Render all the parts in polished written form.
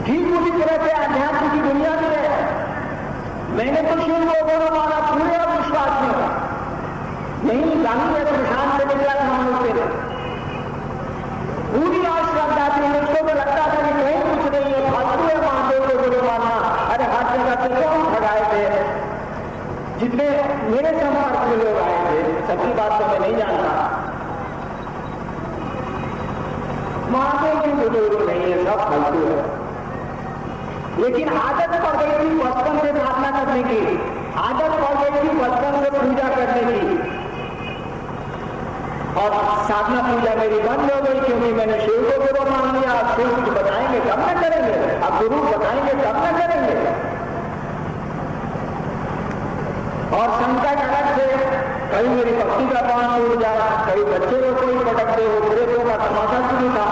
ठीक उसी तरह से आध्यात्म की दुनिया में है। मैंने तो शिव को गुरु माना पूरे विश्वास में, यही जानी है प्रशांत से निकला था से पूरी और श्रद्धा थी। मुझको तो लगता था कि कहीं कुछ नहीं है, फालतू है महादेव को गुरु माना। अरे हर जगह से क्यों ठगाए थे, जितने मेरे संपर्क में लोग आए थे, सच्ची बात तो मैं नहीं जानता। महादेव की गुरु नहीं है, सब फालतू है। लेकिन आदत पड़ गई थी बचपन से साधना करने की, आदत पड़ गई थी बचपन से पूजा करने की, और साधना पूजा मेरी बंद हो गई क्योंकि मैंने शिव को गुरु मान लिया। अब शिव कुछ बताएंगे तब न करेंगे, अब गुरु बताएंगे तब न करेंगे। और संकट अलग से, कहीं मेरी भक्ति का पान टूट जाए, कहीं बच्चे को कोई पटकते हो, प्रेतों का तमाशा शुरू था।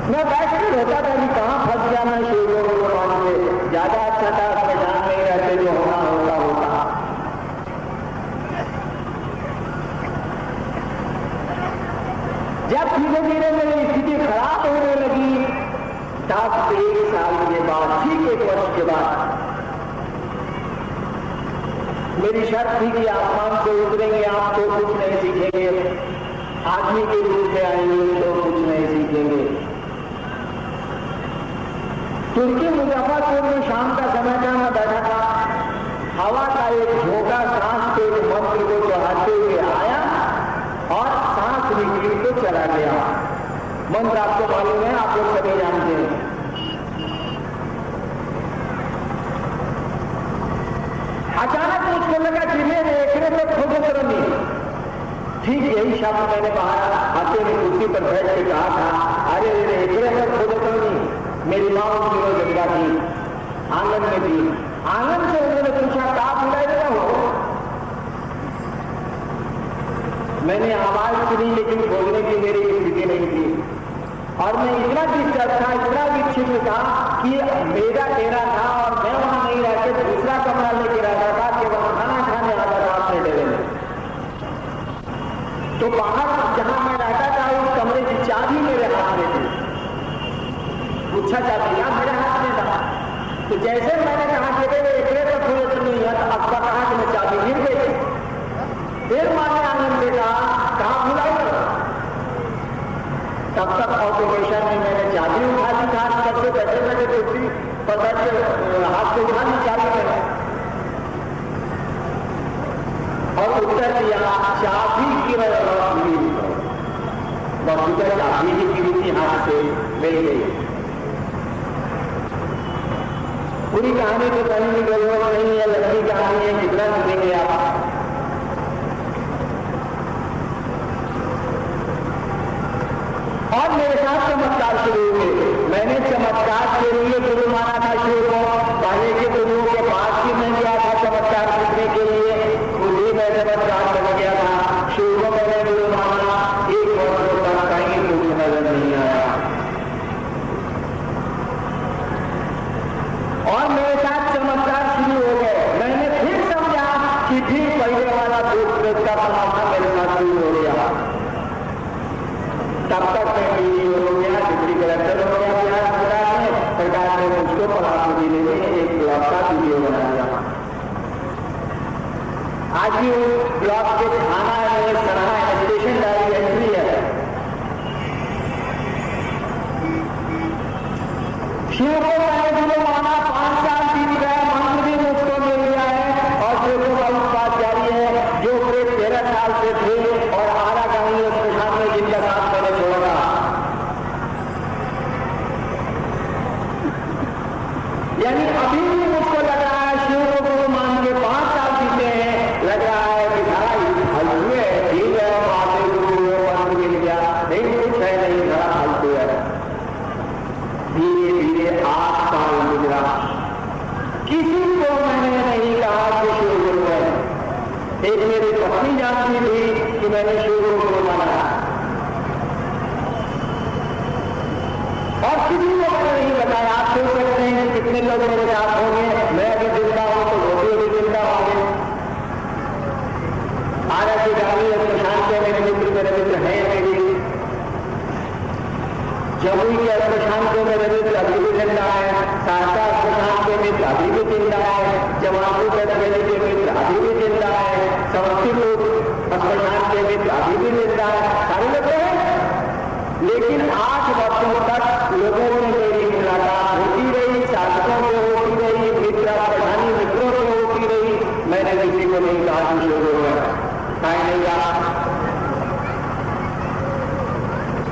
मैं बैठ कर होता था कि कहां फंस गया मैं शिव को गुरु मान के। ज्यादा अच्छा था उसमें जान नहीं रहते, जो होना होता होता। जब धीरे धीरे मेरी स्थिति खराब होने लगी, तब 1 साल के बाद, ठीक 1 वर्ष के बाद, मेरी शर्त थी कि आसमान से उतरेंगे आप तो कुछ नहीं सीखेंगे, आदमी के रूप में आएंगे तो कुछ नहीं सीखेंगे। तुर्की मुजफ्फरपुर में शाम का समय था, मैं बैठा था, हवा का एक झोंका सांस के मंत्र को चढ़ाते हुए आया और सांस निकली तो चला गया। मंत्र आपको मालूम है, आप लोग सभी जानते हैं। अचानक मुझको लगा कि मेरे एकरे में खुद करूंगी। ठीक यही शब्द मैंने बाहर आते में कुर्सी पर बैठ के कहा था, अरे एकरे में खुद करूंगी। मेरी माँ उसकी वो जगह थी, आंगन में थी। आंगन से उन्होंने पूछा कहा बुलाई रहा हो। मैंने आवाज सुनी लेकिन बोलने की मेरी स्थिति नहीं थी, और मैं इतना डिस्टर्ब था, इतना विक्षिप्त था कि मेरा डेरा था और मैं वहां नहीं रहकर दूसरा कमरा लेके रहता था, केवल खाना खाने आता था अपने डेरे में। तो बाहर जहां मैं रहता था उस कमरे की चाबी मेरे हाथ में थी, पूछा चाबी या मेरे हाथ में था। तो जैसे मैंने कहा कि एकरे तो थोड़े नहीं है, तो अब कहा कि मैं चाबी गिर गई। फिर माने आनंद से कहा भुलाई करो। तब तक ऑटोमेशन में मैंने चाबी उठा दी था, तब से बैठे बैठे कुर्सी पर बैठ के हाथ से उठा दी चाबी मैंने और उत्तर दिया चाबी की वस्तुतः चाबी ही गिरी थी, हाथ से मिल गई। पूरी कहानी तो कहीं भी गलत नहीं है, लंबी कहानी है, कितना सुनेंगे आप। और मेरे साथ चमत्कार शुरू हुए। मैंने चमत्कार के लिए गुरु माना था शिव को। पहले के गुरुओं के पास ही मैं गया था चमत्कार सीखने के लिए, खुद ही मैं चमत्कार कर गया था। शिव को मैंने गुरु माना, 1 वर्ष तक कहीं कुछ नजर नहीं आया। और मेरे साथ चमत्कार शुरू हो गए। मैंने फिर समझा कि ठीक पहले वाला भूत प्रेत का तमाशा मेरे साथ शुरू हो गया। तब तक मैं वीडियो हो गया, डिप्टी कलेक्टर हो गया बिहार सरकार में। सरकार ने मुझको पढ़ाने जिले में एक ब्लॉक का वीडियो बना दिया। आज भी वो ब्लॉक के थाना है, सराहा है, स्टेशन डायरी एंट्री है। शिव को मैंने गुरु माना, 5 साल बीत गए, मंत्र भी मुझको मिल गया है और प्रेतों का उत्पाद जारी है। जो प्रेत 13 साल से थे और आरा गांवी प्रशांत में जिनका साथ मैंने छोड़ा, यानी अभी भी मुझको लग रहा है शिव को गुरु मान के 5 साल बीते हैं, लग रहा है कि भाई हल्के है, ठीक है, माते गुरु मंत्र मिल गया, नहीं कुछ है नहीं, बड़ा फालतू है। धीरे धीरे 8 साल गुजरा, किसी को मैंने नहीं कहा कि शिव गुरु है। एक मेरी पत्नी जानती थी कि मैंने शिव गुरु माना, और किसी को मैंने नहीं बताया। आप सोच सकते हैं कितने लोग मेरे साथ होंगे, मैं अभी जिंदा हूं तो वो भी जिंदा होंगे। आरा की गाली और प्रशांत के मेरे मित्र हैं मेरी। जमुई के श्मशान के मेरे मित्र अभी भी जिंदा है, सहरसा श्मशान के मित्र अभी भी जिंदा है, जमालपुर गढ़वेली के मित्र अभी भी जिंदा है, समस्तीपुर श्मशान के मित्र अभी भी जिंदा है, सारे लोग हैं। लेकिन 8 वर्षों तक लोगों से मेरी मुलाकात होती रही, शासकों से होती रही, मित्र प्रधानी मित्रों से होती रही, मैंने किसी को नहीं कहा कि शुरू है नहीं कहा।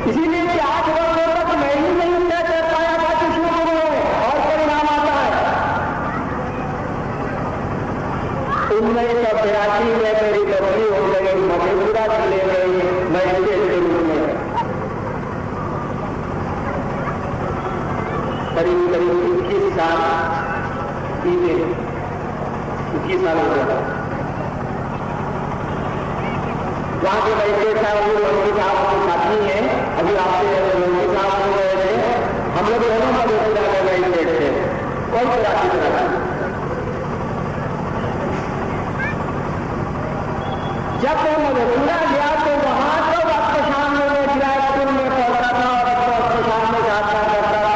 इसीलिए 8 वर्षों तक मैं ही नहीं तय कर पाया था कि शुरू है और परिणाम आता है। 1982 में मेरी बदली हो गई मधेपुरा जिले में मजिस्ट्रेट के रूप में। करीब 21 साल बीते, 21 साल हो गया। वहां के मजिस्ट्रेट साहब वो लोधी साहब के साथी हैं, अभी आपसे लोधी साहब हो गए थे, हम लोग दोनों मधेपुरा में मजिस्ट्रेट थे, कोई तरह की तरह। जब मैं मधेपुरा गया तो वहां तो श्मशान में गिरायपुर में पहुंचा था और श्मशान में साधना करता था।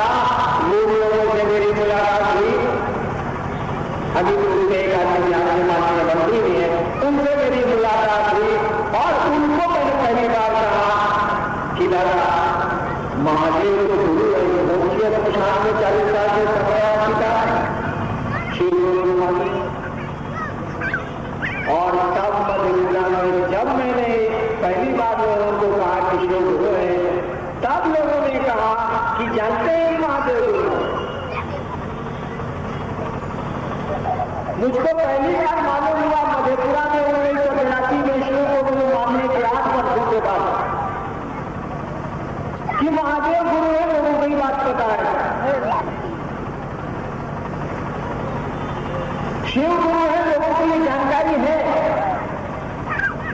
लोगों से मेरी मुलाकात हुई, अभी तो उनसे एक आदमी यहाँ से माननीय मंत्री भी है, उनसे मेरी मुलाकात हुई और उनको मैंने पहली बार कहा कि दादा महादेव को गुरु है, मुख्य श्मशान में 40 साल से समय पिता श्री गुरु मानी। और तब मधेपुरा में जब मैंने पहली बार लोगों को कहा कि श्री गुरु है, तब लोगों ने कहा कि जानते हैं महादेव गुरु। मुझको पहली बार मालूम हुआ मधेपुरा में 1982 में श्री गुरु मानने के 8 वर्षों के बाद कि महादेव गुरु है, लोगों को ही बात पता है। शिव गुरु है, लोगों को ये जानकारी है।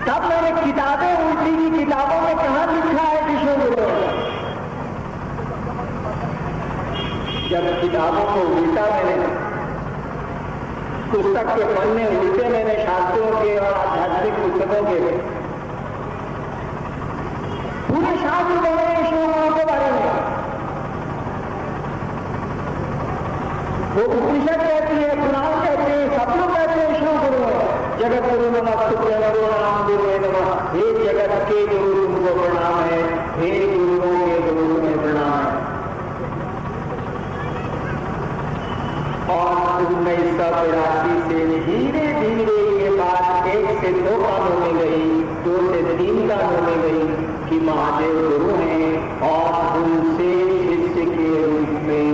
तब मैंने किताबें उल्टी की, किताबों में कहां लिखा है कि शिव गुरु है। जब किताबों को उल्टा मैंने, पुस्तक के पन्ने उल्टे मैंने शास्त्रों के और आध्यात्मिक पुस्तकों के पूरे शास्त्र बोले शिव गुरु के बारे में। वो उपनिषद कहती है, पुराण कहते हैं, सब लोग कहते हैं शिव गुरु है। जगत गुरु नमः तुभ्यं नाम गुरु नमः, हे जगत के गुरु तुमको प्रणाम है, हे गुरुओं के गुरु तुम्हें प्रणाम है। और 1982 से धीरे धीरे ये बात 1 से 2 कानों में गई, 2 से 3 कानों में गई कि महादेव गुरु हैं और उनसे शिष्य के रूप में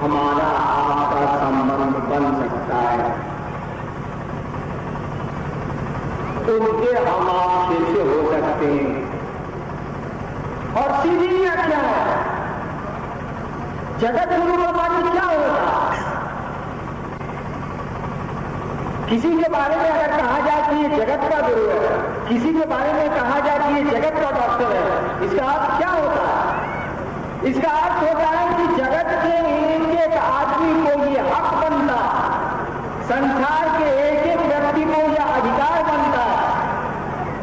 हमारा आपका संबंध बन सकता है, उनके हम आप शिष्य हो सकते हैं। और सीधी व्याख्या है, जगत गुरु का मानी क्या होता? किसी के बारे में अगर कहा जाए कि ये जगत का गुरु है, किसी के बारे में कहा जाए कि ये जगत का डॉक्टर है, इसका अर्थ क्या होता है? इसका अर्थ होता है कि जगत के एक आदमी को ये हक बनता, संसार के एक व्यक्ति को यह अधिकार बनता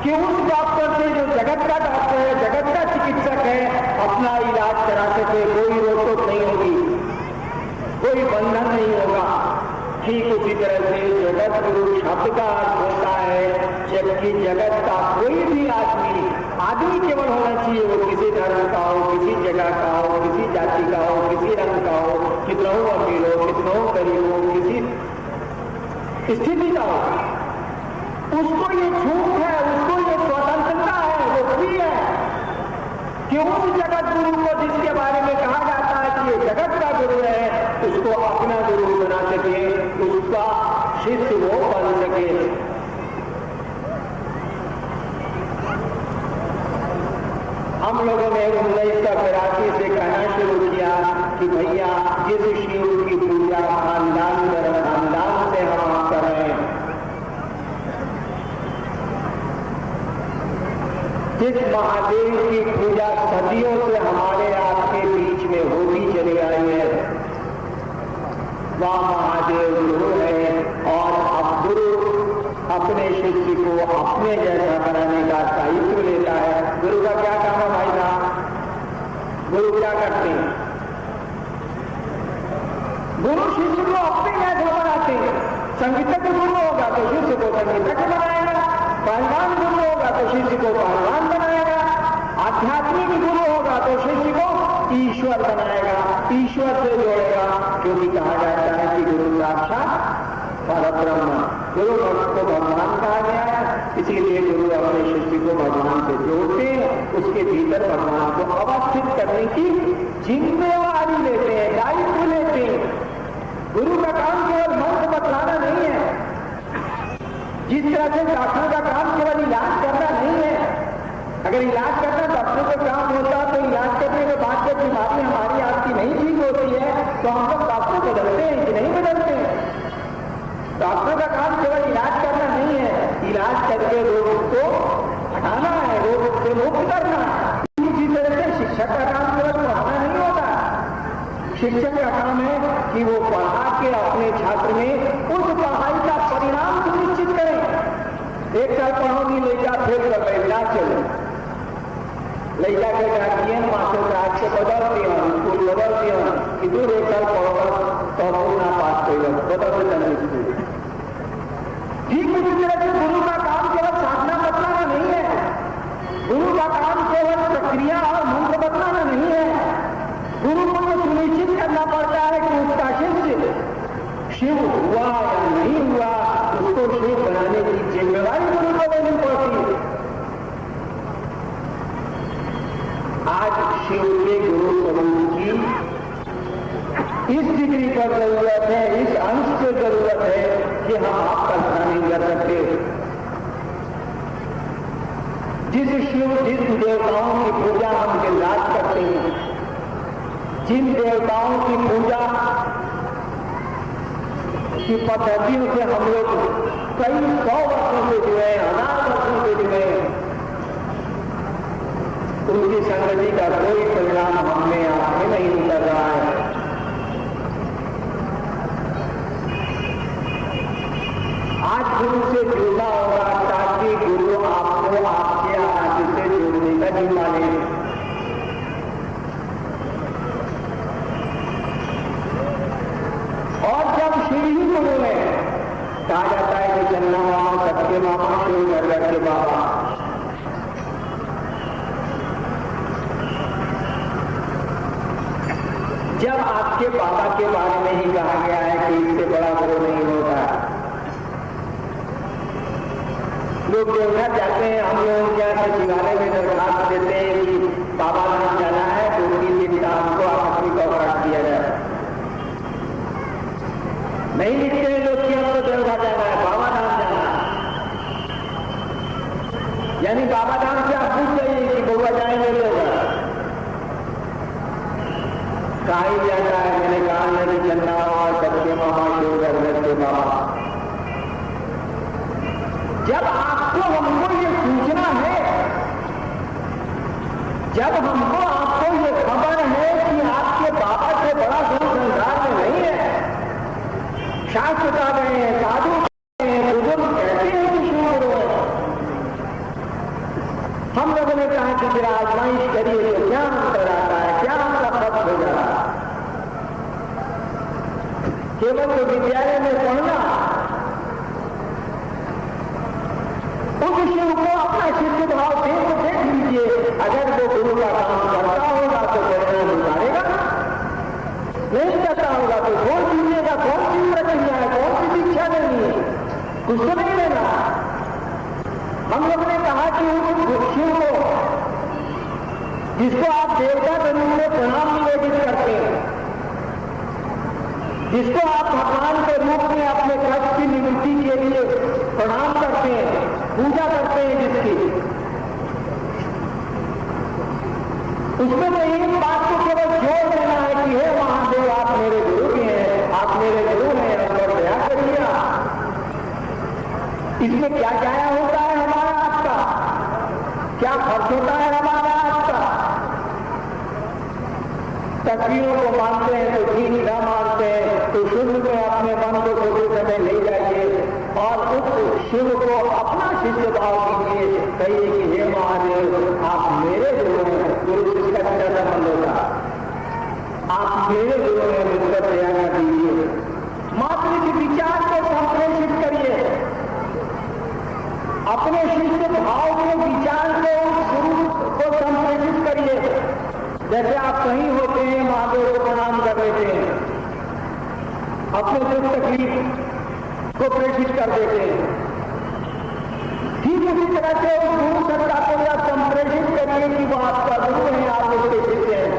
कि उस डॉक्टर से, जो जगत का डॉक्टर है, जगत का चिकित्सक है, अपना इलाज करा सके। कोई रोक टोक नहीं होगी, कोई बंधन नहीं होगा। ठीक उसी तरह से जगत गुरु शब्द का अर्थ होता है, जबकि जगत का कोई भी आदमी केवल होना चाहिए, वो किसी धर्म का हो, किसी जगह का हो, किसी जाति का हो, किसी रंग का हो, कितना हो अमीर हो, कितना हो गरीब हो, किसी स्थिति का हो, उसको ये छूट है, उसको ये स्वतंत्रता है, वो फ्री है कि उस जगत गुरु को, जिसके बारे में कहा जाता है कि ये जगत का गुरु है, उसको अपना गुरु बना सके, उसका शिष्य वो बन सके। हम लोगों ने 1982 से कहना शुरू किया कि भैया जिस शिव की पूजा खानदान दर खानदान से हम कर रहे हैं, जिस महादेव की पूजा सदियों से हमारे आपके बीच में होती चली आई है, वह महादेव गुरु है। और अब गुरु अपने शिष्य को अपने जैसा बनाने का दायित्व लेता है। गुरु का क्या काम है भाई साहब? गुरु क्या करते गुरु शिष्य को अपने जैसा बनाते हैं। संगीतज्ञ गुरु होगा तो शिष्य को संगीतज्ञ बनाएगा, पहलवान गुरु होगा तो शिष्य को पहलवान बनाएगा, आध्यात्मिक गुरु होगा तो शिष्य को ईश्वर बनाएगा, ईश्वर से जोड़ेगा। क्योंकि कहा जाता है कि गुरु साक्षात परब्रह्म, गुरु को भगवान कहा गया है, इसीलिए गुरु अपने शिष्य को भगवान से जोड़ते हैं, उसके भीतर भगवान को अवस्थित करने की जिम्मेवारी लेते हैं, दायित्व लेते हैं। गुरु का काम केवल मंत्र बतलाना नहीं है, जिस तरह से डॉक्टर का काम केवल इलाज करना नहीं है। अगर इलाज करना डॉक्टर का काम होता तो इलाज करने के बाद जब बीमारी हमारी आपकी नहीं ठीक होती है तो हम लोग डॉक्टर बदलते हैं कि नहीं बदलते हैं। डॉक्टर का काम केवल इलाज करना नहीं है, इलाज करके रोग को हटाना है, रोग से मुक्त करना है। इसी तरह से शिक्षक का काम केवल पढ़ाना नहीं होता, शिक्षक का काम है कि वो पढ़ा के अपने छात्र में उस पढ़ाई का परिणाम सुनिश्चित करें। एक साल पढ़ाऊंगी ले जा फिर लैला चलो, लैला के गार्जियन मास्टर आज से बदलती हूँ, स्कूल बदलती हूँ कि दूर एक साल पढ़ोगा तो ना पास करेगा, बदलते जाने स्कूल। ठीक उसी तरह से गुरु का काम केवल साधना बतलाना नहीं है, गुरु का काम केवल प्रक्रिया और मंत्र बतलाना नहीं है। गुरु को तो सुनिश्चित करना पड़ता है कि उसका शिष्य शिव हुआ या नहीं हुआ, उसको शिव बनाने की जिम्मेवारी गुरु को लेनी पड़ती है। आज शिव के गुरु स्वरूप की इस डिग्री पर जरूरत है, इस अंश की जरूरत है कि हम आप कल्पना नहीं कर सकते। जिस शिव जिस देवताओं की पूजा हम दिन रात करते हैं, जिन देवताओं की पूजा की पद्धतियों से हम लोग कई 100 वर्षों से जुड़े, 1000 वर्षों से जुड़े, उनकी संगति का कोई परिणाम हमने आपसे नहीं निकल रहा है। आज गुरु से जुड़ना होगा ताकि गुरु आपको आपके आदि से जोड़ने का जिम्मा ले। और जब शिव ही गुरु है, कहा जाता है कि चन्ना मामा सबके मामा शिव घर के बाबा। जब आपके बाबा के बारे में ही कहा गया है कि इससे बड़ा गुरु नहीं होता। लोग देवघर जाते हैं, हम लोग क्या शिवालय में दरखास्त देते हैं कि बाबा धाम जाना है, 2-3 दिन का हमको आकस्मिक अवकाश दिया जाए। नहीं लिखते हैं लोग कि हमको देवघर जाना है, बाबा धाम जाना है। यानी बाबा धाम से आप पूछ जाइए कि बउआ जाएंगे देवघर, कहा ही जाता है। मैंने कहा मेरी चन्ना और सबके मामा शिव घर के बाबा। जब आपको हमको ये सूचना है, जब हमको आपको ये खबर है कि आपके बाबा से बड़ा गुरु संसार में नहीं है, शास्त्र बता रहे हैं, साधु बुजुर्ग कहते हैं कि शिव गुरु है, हम लोगों ने कहा कि जरा आजमाइश करिए तो क्या अंतर आता है, क्या आपका फर्क हो जा रहा है। केवल तो विद्यालय में पढ़ना, उस शिव को अपना शिष्य भाव देख लीजिए। अगर वो गुरु का काम करता होगा तो परिणाम उतारेगा, नहीं करता होगा तो कौन दीजिएगा, कौन सी प्रक्रिया है, कौन सी शिक्षा देनी है, कुछ तो नहीं लेना। हम लोग ने कहा कि उस शिव को जिसको आप देवता के रूप में प्रणाम निवेदित करते हैं, जिसको आप भगवान के रूप में अपने कष्ट की निवृत्ति के लिए प्रणाम करते हैं, पूजा करते हैं, जिसकी उसमें तो एक बात को केवल जोड़ देना है कि हे महादेव आप मेरे गुरु भी हैं, आप मेरे गुरु हैं, हम पर दया करिए। इसमें क्या जाया होता है हमारा आपका, क्या खर्च होता है हमारा आपका। तस्वीरों को मानते हैं तो ठीक न मानते हैं तो शुद्ध में अपने मन को थोड़े समय ले जाइए और उस शिव को अपना शिष्य भाव दीजिए। कहिए कि हे महादेव आप मेरे गुरु हैं, गुरु शिष्य का क्या संबंध होता, आप मेरे गुरु हैं, मुझ पर दया न दीजिए। जैसे आप कहीं होते हैं, महादेव को प्रणाम कर लेते हैं, अपने दुख तकलीफ को प्रेषित कर देते हैं, ठीक उसी तरह से उस गुरु सत्ता को या संप्रेषित करिए कि वो आपका गुरु है, आप उसके शिष्य हैं।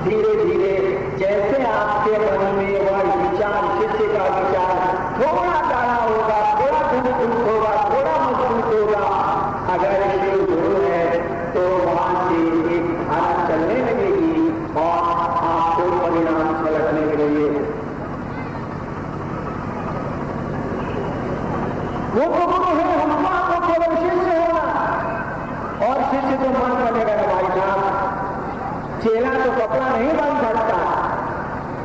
धीरे धीरे जैसे आपके मन में वह विचार, शिष्य का विचार थोड़ा गाढ़ा होगा, थोड़ा मजबूत होगा, थोड़ा मजबूत होगा, अगर शिव गुरु है तो वहां से एक धारा चलने लगेगी और आपको परिणाम झलकने लगेंगे। वो तो गुरु है, हमको आपको केवल शिष्य होना, और शिष्य तो मन बनेगा ना भाई साहब। चेला तो कपड़ा नहीं बांध सकता,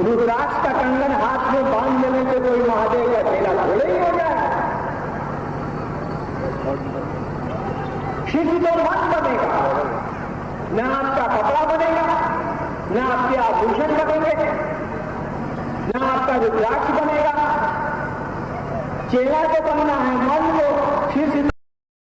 रुद्राक्ष का कंगन हाथ में बांध लेने से कोई महादेव का चेला थोड़े ही हो जाए। शिष्य तो मन बनेगा, न आपका कपड़ा बनेगा, न आपके आभूषण बनेंगे, न आपका रुद्राक्ष बनेगा। चेला तो बनना है मन को, शिष्य